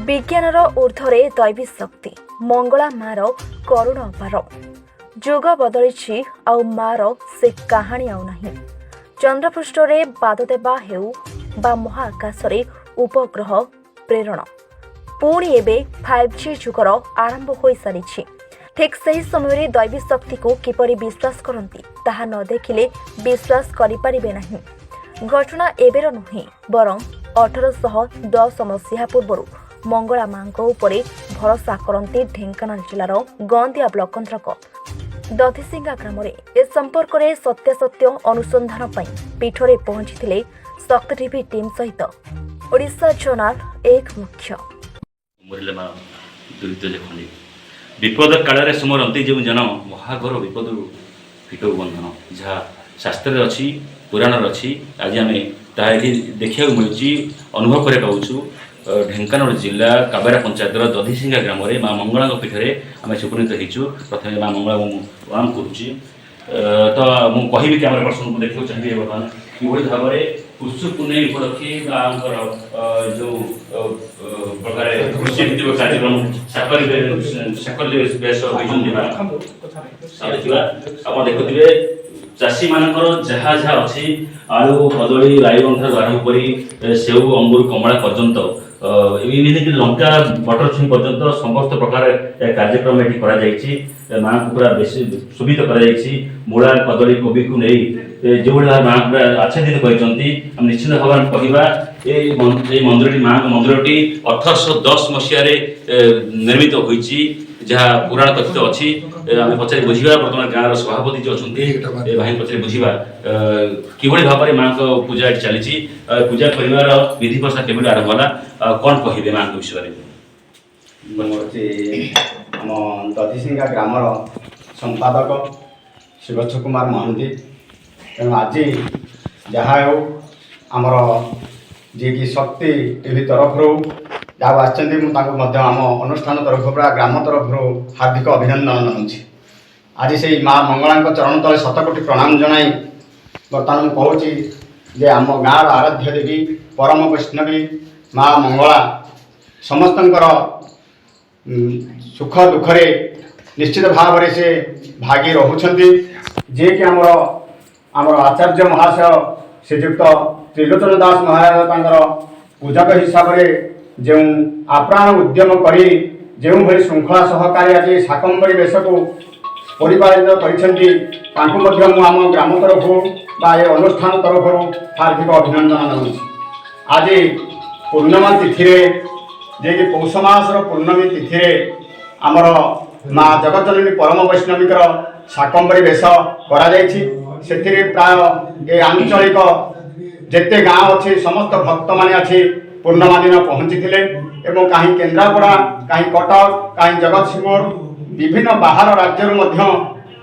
विज्ञानर ऊर्ध्वरे दैवी शक्ति मंगला मार करुण अपार जुग बदली आउ मार से कहानी आउ नहीं। चंद्रपृष्ठरे पाद देवा हेउ बा महाकाशरे उपग्रह प्रेरण पुणी एबे 5G जुगर आरंभ हो सारी। ठीक सही समय दैवी शक्ति को किपरि विश्वास करती ताहा न देखिले विश्वास करिपारिबे नहीं। घटना एबेर नुहे बरं 1810 मसीहा पूर्व मंगला मां उपरे भरोसा करती ढेंकानाल जिलार गंदिया ब्लॉक अंतर्गत दधिसिंगा ग्राम ए संपर्क में सत्यासत्य अनुसंधान पीठरे पहुंची शक्ति टीवी टीम सहित ओडिशा जर्नल एक मुख्य विपद काल स्मरती जो जन महाघर विपद पीठ बंधन जहाँ शास्त्र अच्छी पुराण अच्छी आज आम देखा मिलूँ अनुभव कर पाऊँ। ढेंकानाल जिला काबेरा पंचायत दधिसिंगा ग्राम में माँ मंगला पीठे आम सुपनीत होचु। प्रथम माँ मंगला प्रणाम करुच्ची। तो मुझे कहि कैमरा पर्सन को देखा चाहिए बर्तमान कि भाव में पुष्य पुण्य उपलक्षे जो प्रकार कृषि भित्तिक कार्यक्रम साकर बेस आप देखुए चाषी मानकर जहाँ जहाँ अच्छी आलू कदली बाईगण ठार आरंभ कर सेव अंगूर कमला पर्यंत लंका बटर छुई पर्यंत समस्त प्रकार कार्यक्रम ये कर माँ को पूरा बेसी सुविधा करा कदली कोबी को नहीं जो माँ पूरा आच्छादित कर निश्चित भाव में कहवा मंदिर माँ मंदिरटी 1810 मसीह निर्मित होती जहाँ पुराण कथित अच्छी आम पचारि बुझा बर्तमान गाँव सभापति जो अच्छा भाई पचारि बुझा कि भाव में माँ को पूजा चली पूजा कर विधि प्रथा केवल आरंभ है कौन कहे माँ विषय आम दधिसिंगा ग्रामर संपादक शिवच्छ कुमार महांती। तेणु आज जहाँ हो आमर जी की शक्ति टीवी तरफ जहाँ आम अनुष्ठान तरफ ग्राम तरफ हार्दिक अभिनंदन जनाऊँगी। आज से माँ मंगला चरण तले शतकोटी प्रणाम जनाई बर्तमान कहूँ जे आम गाँव आराध्य देवी परम वैष्णवी माँ मंगला समस्तंकर सुख दुखरे निश्चित भाव में से भागी रोचंती। जे कि आमर आचार्य महाशय श्रीजुक्त त्रिलोचन दास महाराज पूजक हिसाब से जो आप्राण उद्यम करी जो भली श्रृंखला सहकारी आज शाकंबरी बेश को परिपालित कर आम ग्राम तरफ बा ये अनुष्ठान तरफ हार्दिक अभिनंदन जनाऊँगी। आज पूर्णिमा तिथि जे कि पौष मासर पूर्णमी तिथि आमर माँ जगतजननी परम वैष्णवीकर शाकंबरी बेश कर प्राय आंचलिक जेते गाँव अच्छे समस्त भक्त माने अच्छे पूर्णिमा दिन पहुँची एवं कहीं केन्द्रापड़ा कहीं कटक कहीं जगतसिंहपुर विभिन्न बाहर राज्य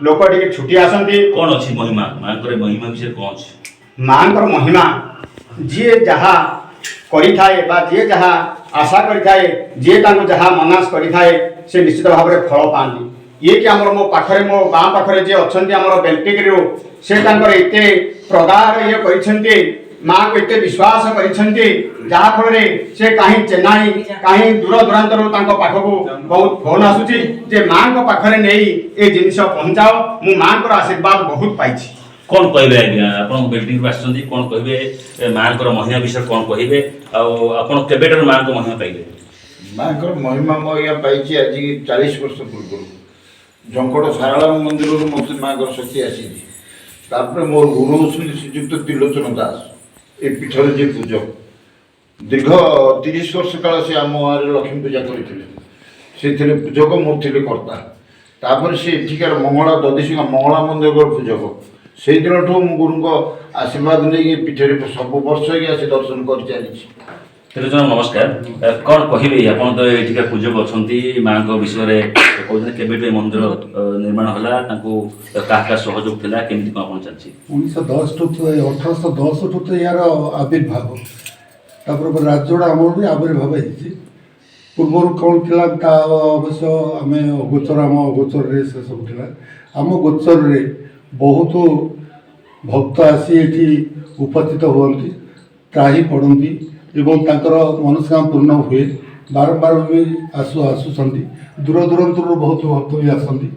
लोक टी छुट्टी आसती। कौन अच्छी महिमा माँ महिमा विषय कौन माँ महिमा जी जहाँ करें जी जहाँ आशा करे जी जहाँ मनास करें से निश्चित भाव में फल पाती। ये कि आमर मो पाखरे मो गाँ पाखरे जी अच्छा आमर बेल्टिगिरी से एते प्रगाढ़ ये कर माँ को एत विश्वास करफल से कहीं चेन्नई कहीं दूर दूरांतर पाखक बहुत फोन आसूची जे माँ को पाखरे नहीं ये जिनस पहुँचाओ मु माँ को आशीर्वाद बहुत पाई। कौन कहे आज्ञा आप बिल्डिंग आसुँच कौन कहे माँ को महिमा विषय कौन कहे आपटर माँ को महिमा पाइबे? माँ को महिमा मैं पाई आज 40 वर्ष पूर्व झंकड़ सारा मंदिर मत माँ को शक्ति आसी मोर गुरु श्रीजुक्त त्रिलोचन दास ए पीठर जे पूजक दीर्घ 30 वर्ष काल से आम गाँव लक्ष्मी पूजा करते पूजक मुझे कर्ता तापर से एठिकार मंगला दधिसिंगा मंगला मंदिर पूजक से दिन ठूँ मो गुरु आशीर्वाद नहीं पीठे सब वर्ष आसी दर्शन कर चली। त्रिलोचन नमस्कार कौन कहे आप तो ये पूजक अच्छा माँ को विषय कहते के मंदिर निर्माण है क्या सहयोग था केमती कौन चलती 1810 ठू तो यार आविर्भाव तापर राजोड़ा आम भी आविर्भाव होती पूर्व कौन थी अवश्य आम गोचर आम गोचर से सब थी आम गोचर बहुत भक्त आसी ये उपस्थित हुआ त्राही पड़ती एवं मनस्काम पूर्ण हुए ବାରମ୍ବାର ବି ଆସୁଛନ୍ତି। ଦୂର ଦୂରାନ୍ତରୁ ବହୁତ ଭକ୍ତ ବି ଆସନ୍ତି,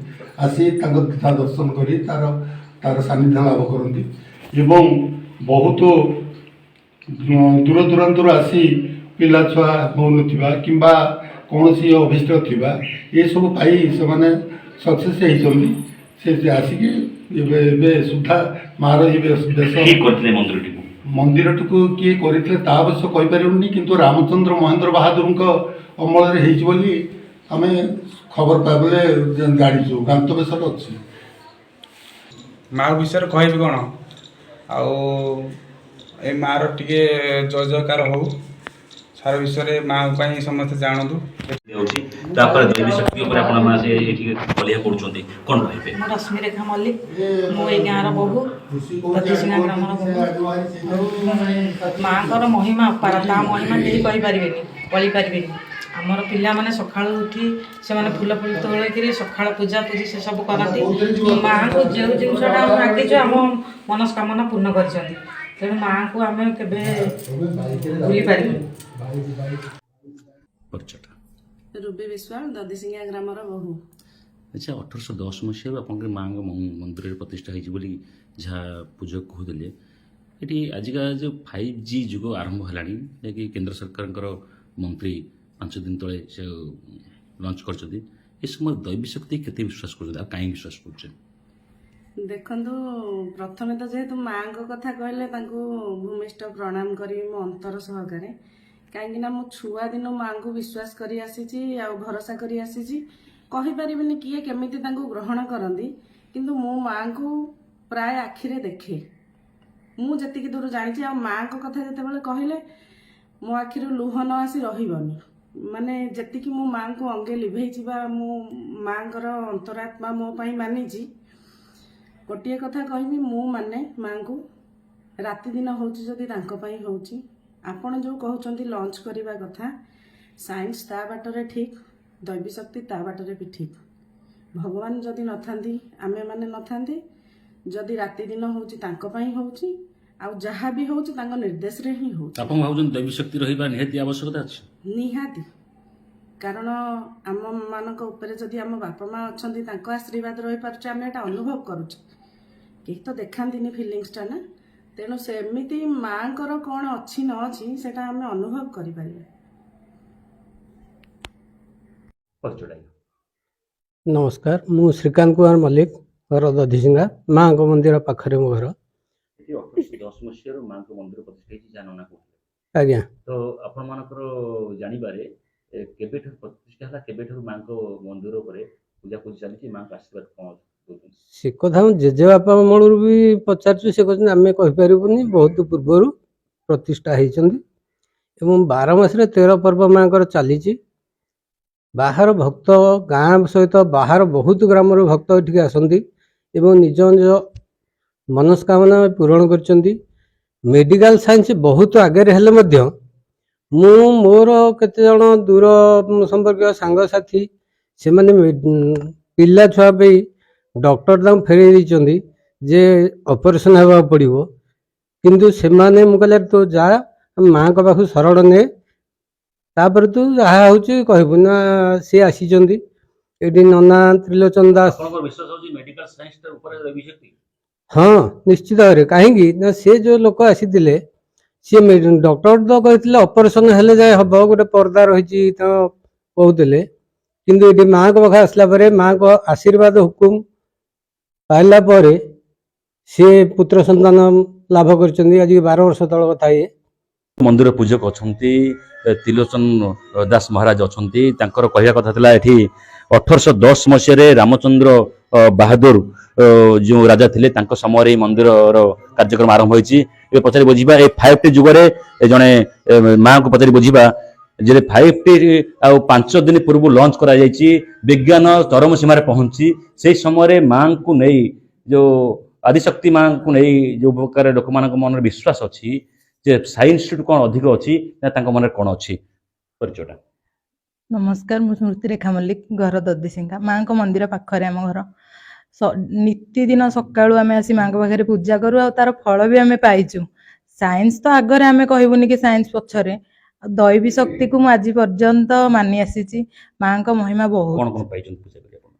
ଆସି ତାଙ୍କ ତା ଦର୍ଶନ କରି ତାର ସାନ୍ନିଧ୍ୟ ଲାଭ କରନ୍ତି। ଏବଂ ବହୁତ ଦୂର ଦୂରାନ୍ତରୁ ଆସି ପିଲା ଛୁଆ ହେଉନଥିବା କିମ୍ବା କୌଣସି ଅଭିଷ୍ଟ ଥିବା ଏସବୁ ପାଇ ସେମାନେ ସକ୍ସେସ୍ ହେଇଛନ୍ତି। ସେ ଆସିକି ଏବେ ସୁଦ୍ଧା ମାଆର ଏବେ ବେଶ କିଏ କରିଥିଲେ ମନ୍ଦିରଟିକୁ? ମନ୍ଦିରଟିକୁ କିଏ କରିଥିଲେ ତା ଅବଶ୍ୟ କହିପାରିବୁନି, କିନ୍ତୁ ରାମଚନ୍ଦ୍ର ମହେନ୍ଦ୍ର ବାହାଦୁରଙ୍କ ଅମଳରେ ହେଇଛି ବୋଲି ଆମେ ଖବର ପାଇଲେ ଜାଣିଛୁ। ଗାନ୍ତ ବେଶରେ ଅଛି। ମା ବିଷୟରେ କହିବି କ'ଣ, ଆଉ ଏ ମାଆର ଟିକେ ଜୟ ଜୟକାର ହଉ। ସାରା ବିଷୟରେ ମା ପାଇଁ ସମସ୍ତେ ଜାଣନ୍ତୁ। ହେଉଛି ତାପରେ ଦୈବୀ ଶକ୍ତି ଉପରେ ଆପଣ ମାନେ ଏଠି ବଲିଆ କରୁଛନ୍ତି, କ'ଣ କହିବେ? ମୁଁ ରଶ୍ମିରେଖା ମଲ୍ଲିକ, ମୁଁ ଏଇ ଗାଁର ବୋହୂ, ଦଧିସିଙ୍ଗା ଗ୍ରାମର ବୋହୂ। ମାଆଙ୍କର ମହିମା ଅପାର, ତା ମହିମା କେହି କହିପାରିବେନି, କହିପାରିବେନି। ଆମର ପିଲାମାନେ ସକାଳୁ ଉଠି ସେମାନେ ଫୁଲ ତୋଳିକିରି ସକାଳ ପୂଜାପୂଜି ସେସବୁ କରନ୍ତି। ମାଆଙ୍କୁ ଯେଉଁ ଜିନିଷଟା ଆମେ ମାଗିଛୁ ଆମ ମନସ୍କାମନା ପୂର୍ଣ୍ଣ କରିଛନ୍ତି। ତେଣୁ ମାଆଙ୍କୁ ଆମେ କେବେ ଭୁଲିପାରିବୁନି। ରୁବି ବିଶ୍ୱାଳ, ଦଧିସିଙ୍ଗା ଗ୍ରାମର ବୋହୂ। ଆଚ୍ଛା, 1810 ମସିହାରୁ ଆପଣଙ୍କର ମାଆଙ୍କ ମନ୍ଦିରରେ ପ୍ରତିଷ୍ଠା ହେଇଛି ବୋଲି ଯାହା ପୂଜକ କହୁଥିଲେ, ଏଠି ଆଜିକା ଯେଉଁ 5G ଯୁଗ ଆରମ୍ଭ ହେଲାଣି, ଯାହାକି କେନ୍ଦ୍ର ସରକାରଙ୍କର ମନ୍ତ୍ରୀ 5 ଦିନ ତଳେ ସେ ଲଞ୍ଚ କରିଛନ୍ତି, ଏ ସମୟରେ ଦୈବୀ ଶକ୍ତି କେତେ ବିଶ୍ୱାସ କରୁଛନ୍ତି ଆଉ କାହିଁକି ବିଶ୍ୱାସ କରୁଛନ୍ତି? ଦେଖନ୍ତୁ, ପ୍ରଥମେ ତ ଯେହେତୁ ମାଆଙ୍କ କଥା କହିଲେ ତାଙ୍କୁ ଭୂମିଷ୍ଠ ପ୍ରଣାମ କରିବି ମୋ ଅନ୍ତର ସହକାରେ। କାହିଁକିନା ମୁଁ ଛୁଆ ଦିନ ମାଆଙ୍କୁ ବିଶ୍ୱାସ କରି ଆସିଛି ଆଉ ଭରସା କରି ଆସିଛି। କହିପାରିବିନି କିଏ କେମିତି ତାଙ୍କୁ ଗ୍ରହଣ କରନ୍ତି, କିନ୍ତୁ ମୁଁ ମାଆଙ୍କୁ ପ୍ରାୟ ଆଖିରେ ଦେଖେ। ମୁଁ ଯେତିକି ଦୂର ଜାଣିଛି, ଆଉ ମାଆଙ୍କ କଥା ଯେତେବେଳେ କହିଲେ ମୋ ଆଖିରୁ ଲୁହ ନ ଆସି ରହିବନି। ମାନେ ଯେତିକି ମୁଁ ମାଆଙ୍କୁ ଅଙ୍ଗେ ଲିଭେଇଛି ବା ମୁଁ ମାଆଙ୍କର ଅନ୍ତରାତ୍ମା ମୋ ପାଇଁ ମାନିଛି, ଗୋଟିଏ କଥା କହିବି, ମୁଁ ମାନେ ମାଆଙ୍କୁ ରାତି ଦିନ ହେଉଛି ଯଦି ତାଙ୍କ ପାଇଁ ହେଉଛି। ଆପଣ ଯେଉଁ କହୁଛନ୍ତି ଲଞ୍ଚ କରିବା କଥା, ସାଇନ୍ସ ତା ବାଟରେ ଠିକ୍, ଦୈବୀ ଶକ୍ତି ତା ବାଟରେ ବି ଠିକ୍। ଭଗବାନ ଯଦି ନଥାନ୍ତି ଆମେମାନେ ନଥାନ୍ତି। ଯଦି ରାତି ଦିନ ହେଉଛି ତାଙ୍କ ପାଇଁ ହେଉଛି, ଆଉ ଯାହା ବି ହେଉଛି ତାଙ୍କ ନିର୍ଦ୍ଦେଶରେ ହିଁ ହେଉଛି। ଆପଣ ଭାବୁଛନ୍ତି ଦୈବୀ ଶକ୍ତି ରହିବା ନିହାତି ଆବଶ୍ୟକତା ଅଛି? ନିହାତି, କାରଣ ଆମମାନଙ୍କ ଉପରେ ଯଦି ଆମ ବାପା ମା ଅଛନ୍ତି, ତାଙ୍କ ଆଶୀର୍ବାଦ ରହିପାରୁଛି, ଆମେ ଏଇଟା ଅନୁଭବ କରୁଛେ। କେହି ତ ଦେଖାନ୍ତିନି ଫିଲିଙ୍ଗସଟା ନା, ତେଣୁ ସେମିତି ମାଆଙ୍କର କ'ଣ ଅଛି ନ ଅଛି ସେଇଟା ଆମେ ଅନୁଭବ କରିପାରିବା। ନମସ୍କାର, ମୁଁ ଶ୍ରୀକାନ୍ତ କୁମାର ମଲ୍ଲିକ, ଘର ଦଧିସିଙ୍ଗା, ମାଆଙ୍କ ମନ୍ଦିର ପାଖରେ ମୋ ଘର। 1810 ମସିହାରୁ ମାଆଙ୍କ ମନ୍ଦିର ପ୍ରତିଷ୍ଠା ହେଇଛି ଯାହା ନନା କହୁଥିଲେ। ଆଜ୍ଞା, ତ ଆପଣମାନଙ୍କର ଜାଣିବାରେ କେବେଠାରୁ ପ୍ରତିଷ୍ଠା ହେଲା, କେବେଠାରୁ ମାଆଙ୍କ ମନ୍ଦିର ଉପରେ ପୂଜାପୂଜି ଚାଲିଛି, ମାଆଙ୍କ ଆଶୀର୍ବାଦ କ'ଣ ଦଉଛନ୍ତି? ସେ କଥା ମୁଁ ଜେଜେବାପା ଅମଳରୁ ବି ପଚାରୁଛୁ, ସେ କହୁଛନ୍ତି ଆମେ କହିପାରିବୁନି, ବହୁତ ପୂର୍ବରୁ ପ୍ରତିଷ୍ଠା ହେଇଛନ୍ତି। ଏବଂ 12 ମାସରେ 13 ପର୍ବ ମାଆଙ୍କର ଚାଲିଛି। ବାହାର ଭକ୍ତ, ଗାଁ ସହିତ ବାହାର ବହୁତ ଗ୍ରାମରୁ ଭକ୍ତ ଏଠିକି ଆସନ୍ତି ଏବଂ ନିଜ ନିଜ ମନସ୍କାମନା ପୂରଣ କରିଛନ୍ତି। ମେଡ଼ିକାଲ ସାଇନ୍ସ ବହୁତ ଆଗରେ ହେଲେ ମଧ୍ୟ ମୁଁ ମୋର କେତେଜଣ ଦୂର ସମ୍ପର୍କୀୟ ସାଙ୍ଗସାଥି ସେମାନେ ପିଲା ଛୁଆ ପାଇଁ ଡକ୍ଟର ତାଙ୍କୁ ଫେରେଇ ଦେଇଛନ୍ତି ଯେ ଅପରେସନ୍ ହେବାକୁ ପଡ଼ିବ, କିନ୍ତୁ ସେମାନେ ମୁଁ କହିଲେ ତୁ ଯା ମାଆଙ୍କ ପାଖକୁ ଶରଣ ନେ, ତାପରେ ତୁ ଯାହା ହେଉଛି କହିବୁ ନା। ସିଏ ଆସିଛନ୍ତି ଏଠି ନନା ତ୍ରିଲୋଚନ ଦାସ। ଆପଣଙ୍କର ବିଶ୍ୱାସ ହେଉଛି ମେଡିକାଲ ସାଇନ୍ସ ଉପରେ ଦୈବୀ ଶକ୍ତି? ହଁ, ନିଶ୍ଚିତ ଭାବରେ। କାହିଁକି ନା ସେ ଯେଉଁ ଲୋକ ଆସିଥିଲେ ସିଏ ଡକ୍ଟର ତ କହିଥିଲେ ଅପରେସନ୍ ହେଲେ ଯାଏ ହେବ, ଗୋଟେ ପର୍ଦା ରହିଛି ତ କହୁଥିଲେ, କିନ୍ତୁ ଏଠି ମାଆଙ୍କ ପାଖରେ ଆସିଲା ପରେ ମାଆଙ୍କ ଆଶୀର୍ବାଦ ହୁକୁମ ପାଇଲା ପରେ ସିଏ ପୁତ୍ର ସନ୍ତାନ ଲାଭ କରିଛନ୍ତି। ଆଜି 12 ବର୍ଷ ତଳ କଥା। ଇଏ ମନ୍ଦିର ପୂଜକ ଅଛନ୍ତି, ତ୍ରିଲୋଚନ ଦାସ ମହାରାଜ ଅଛନ୍ତି। ତାଙ୍କର କହିବା କଥା ଥିଲା ଏଠି 1810 ମସିହାରେ ରାମଚନ୍ଦ୍ର ବାହାଦୁର ଯେଉଁ ରାଜା ଥିଲେ ତାଙ୍କ ସମୟରେ ଏହି ମନ୍ଦିରର କାର୍ଯ୍ୟକ୍ରମ ଆରମ୍ଭ ହୋଇଛି। ଏବେ ପଚାରି ବୁଝିବା ଏ 5T ଯୁଗରେ ଜଣେ ମାଆଙ୍କୁ ପଚାରି ବୁଝିବା ଯେ 5T ଆଉ 5 ଦିନ ପୂର୍ବରୁ ଲଞ୍ଚ କରାଯାଇଛି, ବିଜ୍ଞାନ ଚରମ ସୀମାରେ ପହଞ୍ଚି, ସେଇ ସମୟରେ ମାଆଙ୍କୁ ନେଇ ଯେଉଁ ଆଦିଶକ୍ତି ମାଆଙ୍କୁ ନେଇ ଯେଉଁ ପ୍ରକାର ଲୋକମାନଙ୍କ ମନରେ ବିଶ୍ୱାସ ଅଛି ଯେ ସାଇନ୍ସଠୁ କ'ଣ ଅଧିକ ଅଛି ନା ତାଙ୍କ ମନରେ କ'ଣ ଅଛି? ପରିଚୟଟା। ନମସ୍କାର, ମୁଁ ସ୍ମୃତିରେଖା ମଲ୍ଲିକ, ଘର ଦଧିସିଙ୍ଗା, ମାଆଙ୍କ ମନ୍ଦିର ପାଖରେ ଆମ ଘର। ନିତିଦିନ ସକାଳୁ ଆମେ ଆସି ମାଆଙ୍କ ପାଖରେ ପୂଜା କରୁ ଆଉ ତାର ଫଳ ବି ଆମେ ପାଇଛୁ। ସାଇନ୍ସ ତ ଆଗରେ ଆମେ କହିବୁନି କି ସାଇନ୍ସ ପଛରେ, ଦୈବୀ ଶକ୍ତିକୁ ମୁଁ ଆଜି ପର୍ଯ୍ୟନ୍ତ ମାନି ଆସିଛି। ମାଙ୍କ ମହିମା ବହୁତ। କ'ଣ କ'ଣ ପାଇଛନ୍ତି ପୂଜା କରି ଆପଣ?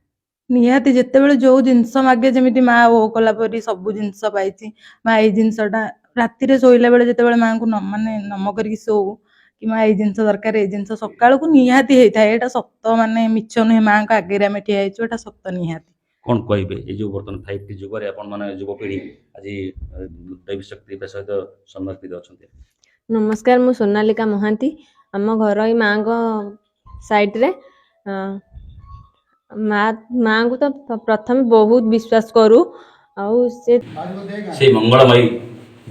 ନିହାତି ଯେତେବେଳେ ଯୋଉ ଜିନିଷ ମାଗେ ଯେମିତି ମା ଓ କଲା ପରି ସବୁ ଜିନିଷ ପାଇଛି। ମା ଏଇ ଜିନିଷଟା ରାତିରେ ଶୋଇଲା ବେଳେ ଯେତେବେଳେ ମାଙ୍କୁ ମାନେ ନମ କରିକି ଶୋଉ କି ମା ଏଇ ଜିନିଷ ଦରକାର, ଏଇ ଜିନିଷ ସକାଳକୁ ନିହାତି ହେଇଥାଏ। ଏଇଟା ସତ, ମାନେ ମିଛ ନୁହେଁ। ମାଙ୍କ ଆଗରେ ଆମେ ଠିଆ ହେଇଛୁ, ଏଇଟା ସତ ନିହାତି। କ'ଣ କହିବେ ଏଇ ଯେଉଁ ବର୍ତ୍ତମାନ 5T ଯୁଗରେ ଆପଣମାନେ ଯୁବପିଢ଼ି ଆଜି ଦୈବୀ ଶକ୍ତି ସହିତ ସମର୍ପିତ ଅଛନ୍ତି? ନମସ୍କାର, ମୁଁ ସୋନାଲିକା ମହାନ୍ତି। ଆମ ଘର ଏଇ ମାଙ୍କ ସାଇଡ଼ରେ। ମାଙ୍କୁ ତ ପ୍ରଥମେ ବହୁତ ବିଶ୍ୱାସ କରୁ। ଆଉ ସେଇ ମଙ୍ଗଳମୟୀ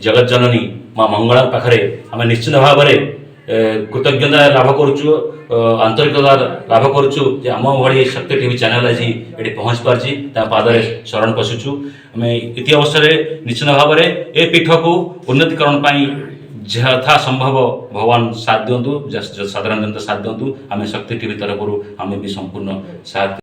ଜଗଜ୍ଜନନୀ ମା ମଙ୍ଗଳା ପାଖରେ ଆମେ ନିଶ୍ଚିତ ଭାବରେ କୃତଜ୍ଞତା ଲାଭ କରୁଛୁ, ଆନ୍ତରିକତା ଲାଭ କରୁଛୁ ଯେ ଆମ ଭଳି ଶକ୍ତି ଟିଭି ଚ୍ୟାନେଲ୍ ଆଜି ଏଠି ପହଞ୍ଚି ପାରିଛି, ତା ପାଦରେ ଶରଣ ପଶୁଛୁ। ଆମେ ଇତି ଅବସରରେ ନିଶ୍ଚିତ ଭାବରେ ଏ ପୀଠକୁ ଉନ୍ନତିକରଣ ପାଇଁ ଯଥା ସମ୍ଭବ ଭଗବାନ ସାଥ ଦିଅନ୍ତୁ, ସାଧାରଣ ଜନତା ସାଥ ଦିଅନ୍ତୁ। ଆମେ ଶକ୍ତି ଟିଭି ତରଫରୁ ଆମେ ବି ସମ୍ପୂର୍ଣ୍ଣ ସାଥ